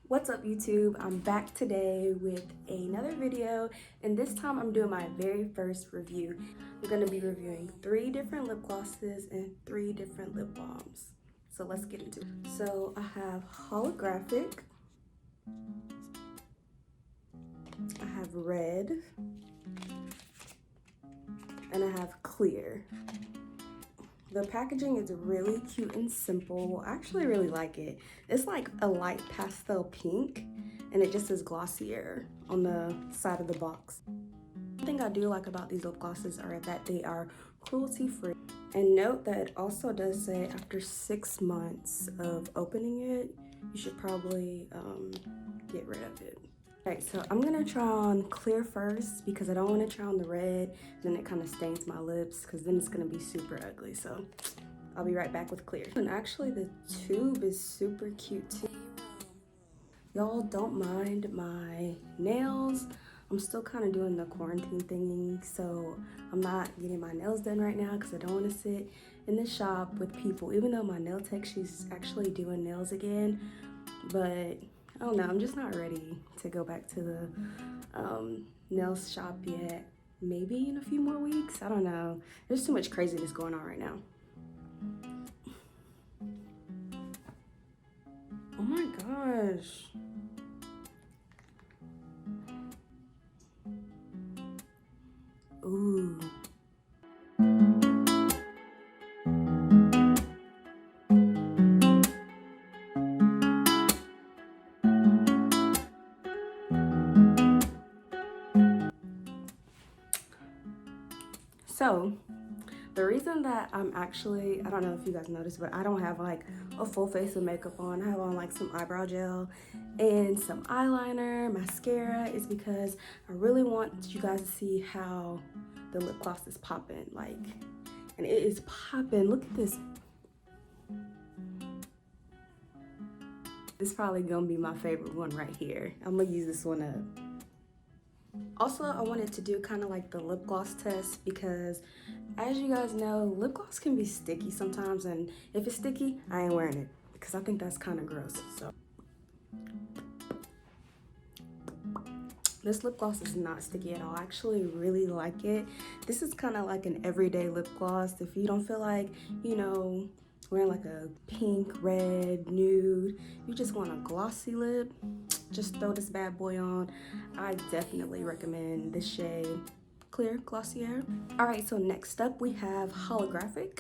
What's up YouTube? I'm back today with another video, and this time I'm doing my very first review. I'm going to be reviewing 3 different lip glosses and 3 different lip balms. So let's get into it. So I have Holographic, I have Red, and I have Clear. The packaging is really cute and simple. I actually really like it. It's like a light pastel pink, and it just says Glossier on the side of the box. One thing I do like about these lip glosses are that they are cruelty-free. And note that it also does say after 6 months of opening it, you should probably get rid of it. Alright, so I'm gonna try on Clear first because I don't want to try on the red, then it kind of stains my lips because then it's gonna be super ugly. So I'll be right back with Clear. And actually the tube is super cute too. Y'all don't mind my nails. I'm still kind of doing the quarantine thingy, so I'm not getting my nails done right now because I don't want to sit in the shop with people, even though my nail tech, she's actually doing nails again. But I don't know, I'm just not ready to go back to the nail shop yet. Maybe in a few more weeks, I don't know. There's too much craziness going on right now. Oh my gosh. Ooh. So the reason that I'm actually, I don't know if you guys noticed, but I don't have like a full face of makeup on. I have on like some eyebrow gel and some eyeliner, mascara, is because I really want you guys to see how the lip gloss is popping. Like, and it is popping. Look at this. This is probably gonna be my favorite one right here. I'm gonna use this one up. Also, I wanted to do kind of like the lip gloss test because, as you guys know, lip gloss can be sticky sometimes, and if it's sticky, I ain't wearing it because I think that's kind of gross. So this lip gloss is not sticky at all. I actually really like it. This is kind of like an everyday lip gloss. If you don't feel like, you know, wearing like a pink, red, nude, you just want a glossy lip, just throw this bad boy on. I definitely recommend this shade Clear Glossier. All right, so next up we have Holographic.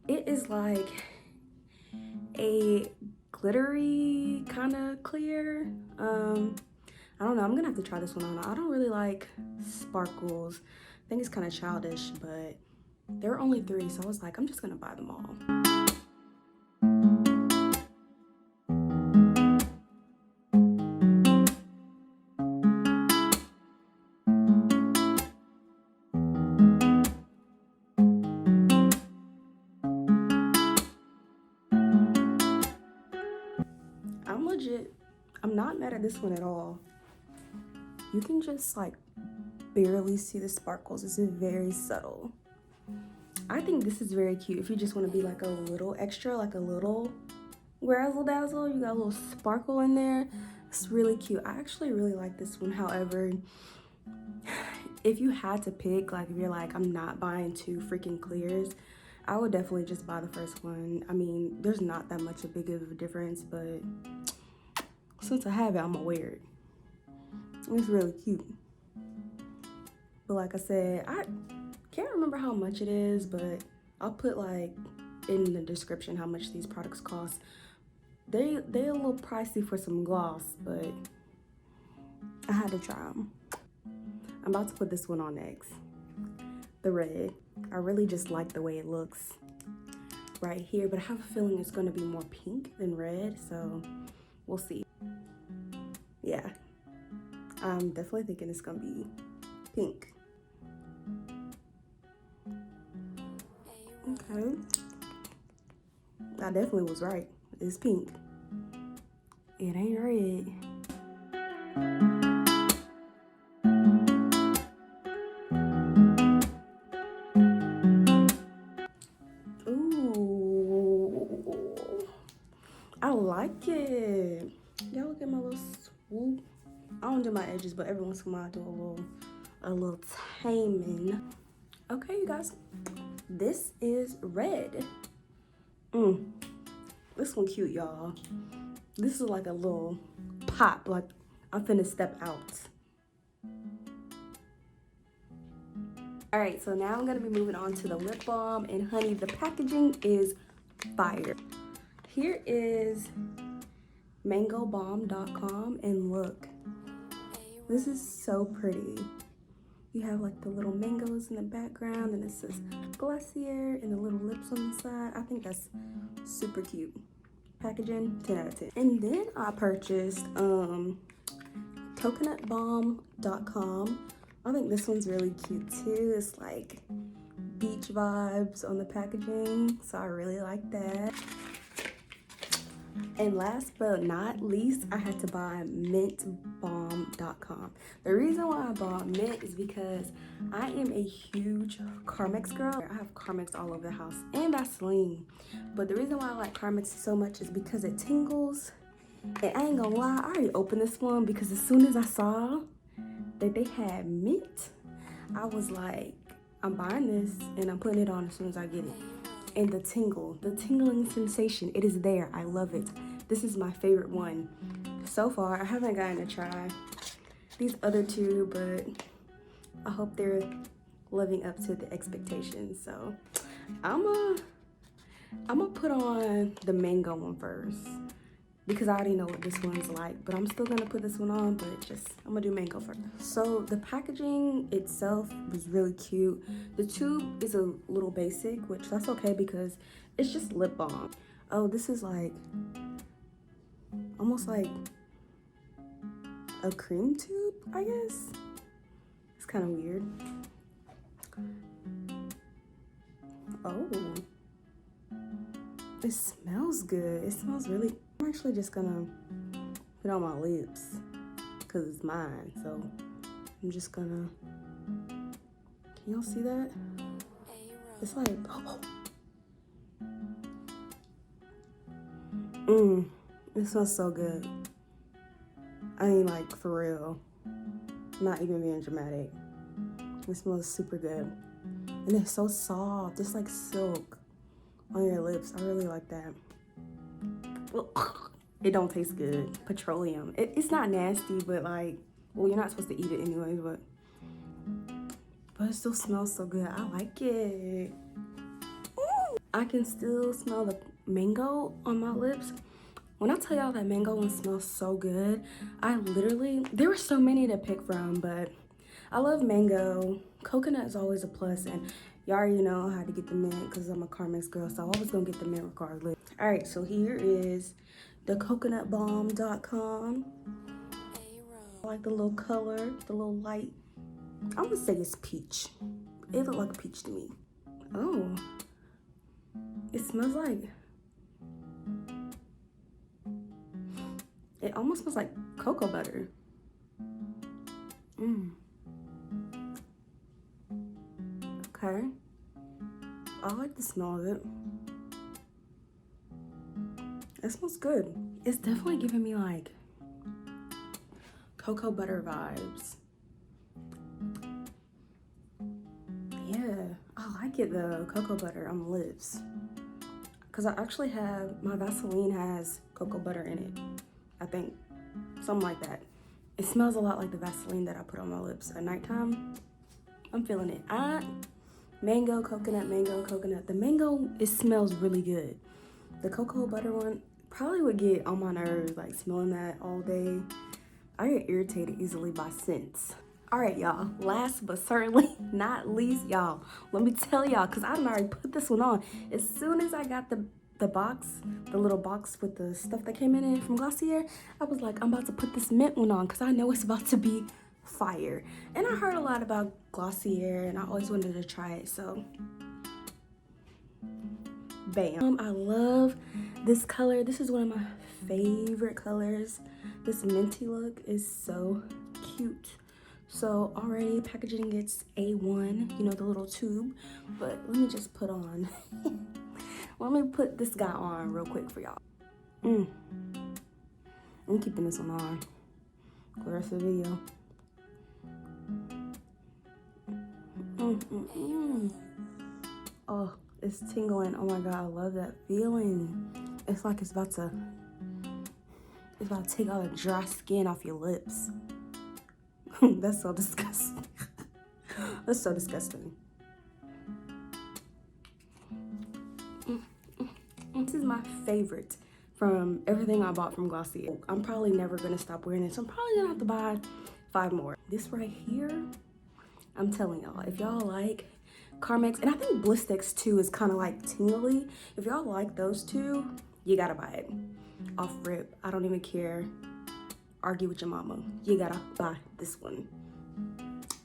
It is like a glittery kind of clear. I don't know, I'm gonna have to try this one on. I don't really like sparkles. I think it's kind of childish, but there were only 3, so I was like, I'm just gonna buy them all. I'm not mad at this one at all. You can just like barely see the sparkles. It's very subtle. I think this is very cute if you just want to be like a little extra, like a little razzle dazzle. You got a little sparkle in there. It's really cute. I actually really like this one. However, if you had to pick, like if you're like, I'm not buying 2 freaking clears, I would definitely just buy the first one. I mean, there's not that much big of a difference, but since I have it, I'm gonna wear it. It's really cute. But like I said, I can't remember how much it is, but I'll put like in the description how much these products cost. They're a little pricey for some gloss, but I had to try them. I'm about to put this one on next. The red. I really just like the way it looks right here, but I have a feeling it's gonna be more pink than red, so we'll see. Yeah, I'm definitely thinking it's gonna be pink. Okay, I definitely was right. It's pink. It ain't red. Ooh, I like it. Y'all look at my little little swoop. I don't do my edges, but every once in a while I do a little taming. Okay, you guys, this is red. This one cute, y'all. This is like a little pop, like I'm finna step out. All right, so now I'm gonna be moving on to the lip balm, and honey, the packaging is fire. Here is mangobalm.com, and look, this is so pretty. You have like the little mangoes in the background, and it says Glossier and the little lips on the side. I think that's super cute. Packaging, 10 out of 10. And then I purchased coconutbalm.com. I think this one's really cute too. It's like beach vibes on the packaging, so I really like that. And last but not least, I had to buy mintbalm.com. The reason why I bought mint is because I am a huge Carmex girl. I have Carmex all over the house and Vaseline. But the reason why I like Carmex so much is because it tingles. And I ain't gonna lie, I already opened this one because as soon as I saw that they had mint, I was like, I'm buying this and I'm putting it on as soon as I get it. And the tingling sensation, it is there. I love it. This is my favorite one so far. I haven't gotten to try these other two, but I hope they're living up to the expectations. So I'm gonna put on the mango one first because I already know what this one's like, but I'm still gonna put this one on, but I'm gonna do mango first. So the packaging itself was really cute. The tube is a little basic, which that's okay because it's just lip balm. Oh, this is like, almost like a cream tube, I guess. It's kind of weird. Oh, it smells good. It smells really, I'm actually just gonna put it on my lips because it's mine. So I'm just gonna, can y'all see that? It's like, it smells so good. I mean, like, for real. Not even being dramatic. It smells super good. And it's so soft. It's like silk on your lips. I really like that. Well, it don't taste good. Petroleum. It's not nasty, but like, well, you're not supposed to eat it anyway, but it still smells so good. I like it. I can still smell the mango on my lips. When I tell y'all that mango one smells so good, there were so many to pick from, but I love mango. Coconut is always a plus, and y'all already know how to get the mint because I'm a Carmex girl, so I was gonna get the mint regardless. All right, so here is the coconutbalm.com. I like the little color, the little light. I'm gonna say it's peach. It looked like a peach to me. Oh, it smells like, it almost smells like cocoa butter. Okay. I like the smell of it. It smells good. It's definitely giving me like cocoa butter vibes. Yeah, I like it though, cocoa butter on the lips. Cause I actually have, my Vaseline has cocoa butter in it. I think, something like that. It smells a lot like the Vaseline that I put on my lips at nighttime. I'm feeling it. Mango, coconut, mango, coconut. The mango, it smells really good. The cocoa butter one probably would get on my nerves, like smelling that all day. I get irritated easily by scents. All right, y'all, last but certainly not least, y'all, let me tell y'all, cause I done already put this one on. As soon as I got the box, the little box with the stuff that came in it from Glossier, I was like, I'm about to put this mint one on because I know it's about to be fire. And I heard a lot about Glossier and I always wanted to try it, so bam. I love this color. This is one of my favorite colors. This minty look is so cute. So already packaging gets A1, you know, the little tube, but let me just put on let me put this guy on real quick for y'all. I'm keeping this one on for the rest of the video. Oh, it's tingling. Oh my god, I love that feeling. It's like it's about to take all the dry skin off your lips. That's so disgusting. That's so disgusting. This is my favorite from everything I bought from Glossier. I'm probably never gonna stop wearing this. I'm probably gonna have to buy 5 more. This right here, I'm telling y'all, if y'all like Carmex, and I think Blistex too is kind of like tingly. If y'all like those two, you gotta buy it. Off rip, I don't even care. Argue with your mama. You gotta buy this one.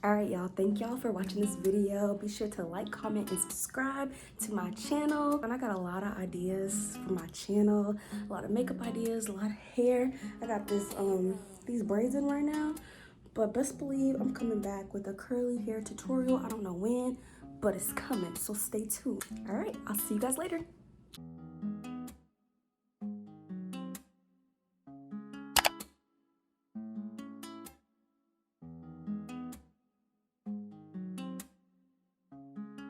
Alright y'all, thank y'all for watching this video. Be sure to like, comment, and subscribe to my channel. And I got a lot of ideas for my channel, a lot of makeup ideas, a lot of hair. I got this these braids in right now, but best believe I'm coming back with a curly hair tutorial. I don't know when, but it's coming, so stay tuned. Alright, I'll see you guys later.